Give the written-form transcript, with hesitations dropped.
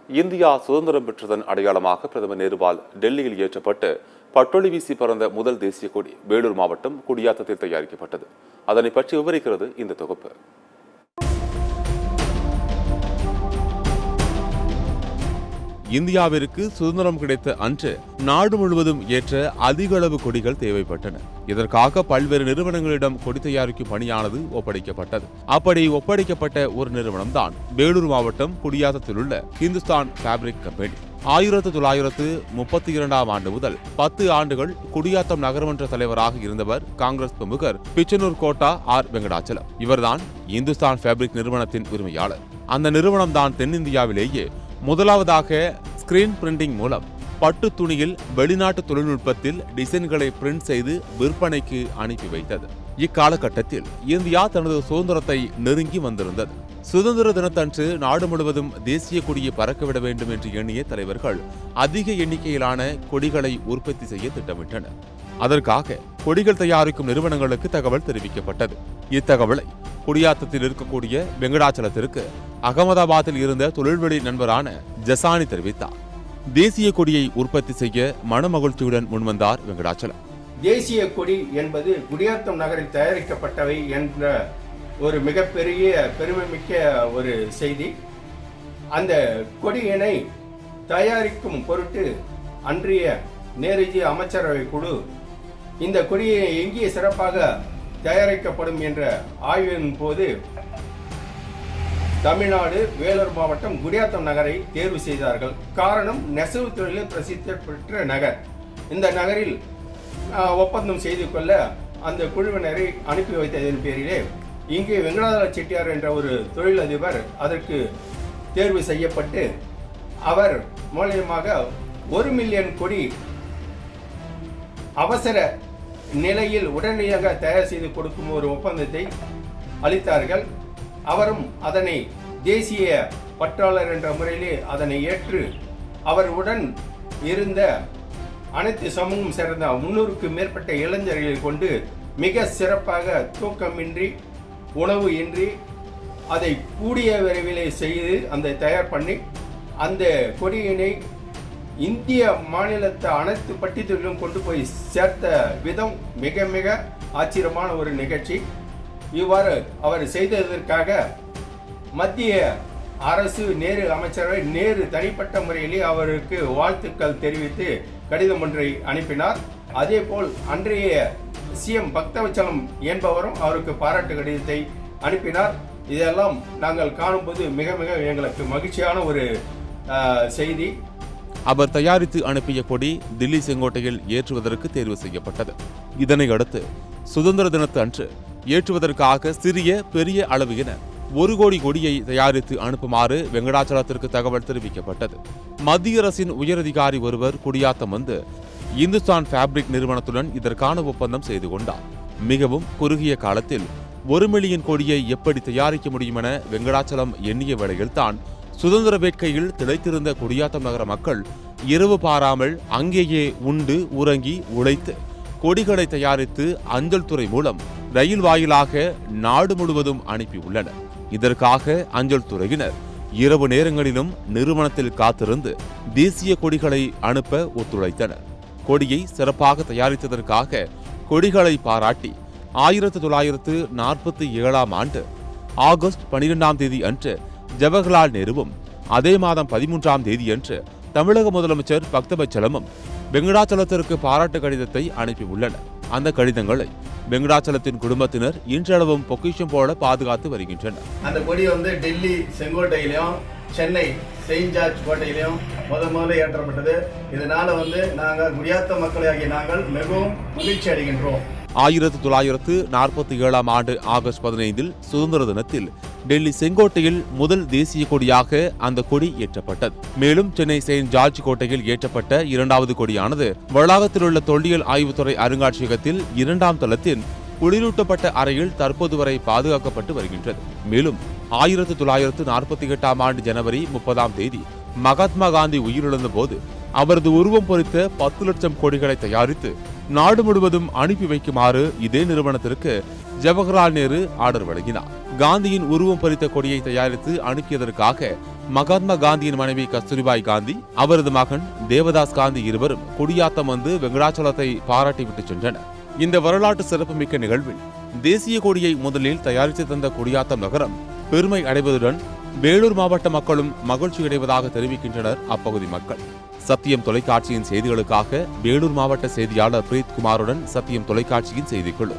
India சுதந்திரம் பெற்றதன் அடையாளமாக பிரதமர் நேருவால் டெல்லியில் ஏற்றப்பட்டு பட்டொளி வீசி பறந்த முதல் தேசிய கொடி வேலூர் மாவட்டம் குடியாத்தத்தில் தயாரிக்கப்பட்டது. அதனை பற்றி விவரிக்கிறது இந்த தொகுப்பு. இந்தியாவிற்கு சுதந்திரம் கிடைத்த அன்று நாடு முழுவதும் ஏற்ற அதிக அளவு கொடிகள் தேவைப்பட்டன. இதற்காக பல்வேறு நிறுவனங்களிடம் கொடி தயாரிக்கும் பணியானது ஒப்படைக்கப்பட்டது. அப்படி ஒப்படைக்கப்பட்ட ஒரு நிறுவனம் தான் வேலூர் மாவட்டம் குடியாத்தத்தில் உள்ள இந்துஸ்தான் ஃபேப்ரிக் கம்பெனி. 1932 ஆண்டு முதல் 10 ஆண்டுகள் குடியாத்தம் நகரமன்ற தலைவராக இருந்தவர் காங்கிரஸ் பிரமுகர் பிச்சனூர் கோட்டா ஆர் வெங்கடாச்சலம். இவர்தான் இந்துஸ்தான் ஃபேப்ரிக் நிறுவனத்தின் உரிமையாளர். அந்த நிறுவனம் தான் தென்னிந்தியாவிலேயே முதலாவதாக ஸ்கிரீன் பிரிண்டிங் மூலம் பட்டு துணியில் வெளிநாட்டு தொழில்நுட்பத்தில் டிசைன்களை பிரிண்ட் செய்து விற்பனைக்கு அனுப்பி வைத்தது. இக்காலகட்டத்தில் இந்தியா தனது சுதந்திரத்தை நெருங்கி வந்திருந்தது. சுதந்திர தினத்தன்று நாடு முழுவதும் தேசிய கொடியை பறக்கவிட வேண்டும் என்று எண்ணிய தலைவர்கள் அதிக எண்ணிக்கையிலான கொடிகளை உற்பத்தி செய்ய திட்டமிட்டனர். அதற்காக கொடிகள் தயாரிக்கும் நிறுவனங்களுக்கு தகவல் தெரிவிக்கப்பட்டது. இத்தகவலை குடியாத்தத்தில் இருக்கக்கூடிய வெங்கடாச்சலத்திற்கு அகமதாபாத்தில் இருந்த தொழில்வெளி நண்பரான ஜசானி தெரிவித்தார். தேசிய கொடியை உற்பத்தி செய்ய மனமகிழ்ச்சியுடன் முன்வந்தார் வெங்கடாச்சலம். தேசிய கொடி என்பது குடியாத்தம் நகரில் தயாரிக்கப்பட்டவை என்ற ஒரு மிகப்பெரிய பெருமைமிக்க ஒரு செய்தி. அந்த கொடியினை தயாரிக்கும் பொருட்டு அன்றைய நேருஜி அமைச்சரவை குழு இந்த கொடியை எங்கே சிறப்பாக தயாரிக்கப்படும் என்ற ஆய்வின் போது தமிழ்நாடு வேலூர் மாவட்டம் குடியாத்தம் நகரை தேர்வு செய்தார்கள். காரணம், நெசவு தொழிலில் பிரசித்தி பெற்ற நகர். இந்த நகரில் ஒப்பந்தம் செய்து கொள்ள அந்த குழுவினரை அனுப்பி வைத்ததன் பேரிலே இங்கே வெங்கடாதல செட்டியார் என்ற ஒரு தொழிலதிபர் அதற்கு தேர்வு செய்யப்பட்டு அவர் மூலமாக 1 மில்லியன் கொடி அவசர நிலையில் உடனடியாக தயார் செய்து கொடுக்கும் ஒரு ஒப்பந்தத்தை அளித்தார்கள். அவரும் அதனை தேசிய பற்றாளர் என்ற முறையிலே அதனை ஏற்று அவருடன் இருந்த அனைத்து சமூகம் சேர்ந்த 300க்கும் மேற்பட்ட இளைஞர்களை கொண்டு மிக சிறப்பாக தூக்கமின்றி உணவு இன்றி அதை கூடிய விரைவிலே செய்து அந்த தயார் பண்ணி அந்த கொடியினை இந்திய மாநிலத்தை அனைத்து பட்டியலிலும் கொண்டு போய் சேர்த்த விதம் மிக மிக ஆச்சரியமான ஒரு நிகழ்ச்சி. இவ்வாறு அவர் செய்ததற்காக மத்திய அரசு நேரு அமைச்சரவை நேரு தனிப்பட்ட முறையிலே அவருக்கு வாழ்த்துக்கள் தெரிவித்து கடிதம் ஒன்றை அனுப்பினார். அதே போல் அன்றைய சிஎம் பக்தவச்சலம் என்பவரும் அவருக்கு பாராட்டு கடிதத்தை அனுப்பினார். இதெல்லாம் நாங்கள் காணும்போது மிக மிக எங்களுக்கு மகிழ்ச்சியான ஒரு செய்தி. அவர் தயாரித்து அனுப்பிய கொடி தில்லி செங்கோட்டையில் ஏற்றுவதற்கு தேர்வு செய்யப்பட்டது. இதனை அடுத்து சுதந்திர தினத்து அன்று ஏற்றுவதற்காக சிறிய பெரிய அளவு என 1 கோடி கொடியை தயாரித்து அனுப்புமாறு வெங்கடாச்சலத்திற்கு தகவல் தெரிவிக்கப்பட்டது. மத்திய அரசின் உயரதிகாரி ஒருவர் குடியாத்தம் வந்து இந்துஸ்தான் ஃபேப்ரிக் நிறுவனத்துடன் இதற்கான ஒப்பந்தம் செய்து கொண்டார். மிகவும் குறுகிய காலத்தில் 1 மில்லியன் கொடியை எப்படி தயாரிக்க முடியும் என வெங்கடாச்சலம் எண்ணிய வேளையில்தான் சுதந்திர வேட்கையில் திளைத்திருந்த குடியாத்தம் நகர மக்கள் இரவு பாராமல் அங்கேயே உண்டு உறங்கி உழைத்து கொடிகளை தயாரித்து அஞ்சல் துறை மூலம் ரயில் வாயிலாக நாடு முழுவதும் அனுப்பியுள்ளனர். இதற்காக அஞ்சல் துறையினர் இரவு நேரங்களிலும் நிறுவனத்தில் காத்திருந்து தேசிய கொடிகளை அனுப்ப ஒத்துழைத்தனர். கொடியை சிறப்பாக தயாரித்ததற்காக கொடிகளை பாராட்டி 1947 ஆண்டு ஆகஸ்ட் 12ஆம் தேதி அன்று ஜவஹர்லால் நேருவும் அதே மாதம் 13ஆம் தேதியன்று தமிழக முதலமைச்சர் பக்தவச்சலமும் வெங்கடாச்சலத்திற்கு பாராட்டு கடிதத்தை அனுப்பியுள்ளனர். அந்த கடிதங்களை வெங்கடாச்சலத்தின் குடும்பத்தினர் இன்றளவும் பொக்கிஷம் போல பாதுகாத்து வருகின்றனர். அந்த கொடி டெல்லி செங்கோட்டையிலும் சென்னை செயின்ட் ஜார்ஜ் கோட்டையிலும் முதல்ல ஏற்றப்பட்டது. இதனால நாங்கள் குடியாத்த மக்களாகிய நாங்கள் மிகவும் மகிழ்ச்சி அடைகின்றோம். 1947 ஆண்டு ஆகஸ்ட் 15 சுதந்திர தினத்தில் டெல்லி செங்கோட்டையில் முதல் தேசிய கொடியாக அந்த கொடி ஏற்றப்பட்டது. மேலும் சென்னை செயின்ட் ஜார்ஜ் கோட்டையில் ஏற்றப்பட்ட 2வது கொடியானது வளாகத்தில் உள்ள தொல்லியல் ஆய்வுத்துறை அருங்காட்சியகத்தில் 2ஆம் தளத்தில் குளிரூட்டப்பட்ட அறையில் தற்போது வரை பாதுகாக்கப்பட்டு வருகின்றது. மேலும் 1948 ஆண்டு ஜனவரி 30ஆம் தேதி மகாத்மா காந்தி உயிரிழந்த போது அவரது உருவம் பொறித்த 10 லட்சம் கொடிகளை தயாரித்து நாடு முழுவதும் அனுப்பி வைக்குமாறு இதே நிறுவனத்திற்கு ஜவஹர்லால் நேரு ஆர்டர் வழங்கினார். காந்தியின் உருவம் பொறித்த கொடியை தயாரித்து அனுப்பியதற்காக மகாத்மா காந்தியின் மனைவி கஸ்தூரிபாய் காந்தி, அவரது மகன் தேவதாஸ் காந்தி இருவரும் கொடியாத்தம் வந்து வெங்கடாச்சலத்தை பாராட்டிவிட்டு சென்றனர். இந்த வரலாற்று சிறப்புமிக்க நிகழ்வில் தேசிய கொடியை முதலில் தயாரித்து தந்த கொடியாத்தம் நகரம் பெருமை அடைவதுடன் வேலூர் மாவட்ட மக்களும் மகிழ்ச்சி அடைவதாக தெரிவிக்கின்றனர் அப்பகுதி மக்கள். சத்தியம் தொலைக்காட்சியின் செய்திகளுக்காக வேலூர் மாவட்ட செய்தியாளர் பிரீத் குமாருடன் சத்தியம் தொலைக்காட்சியின் செய்திக்குழு.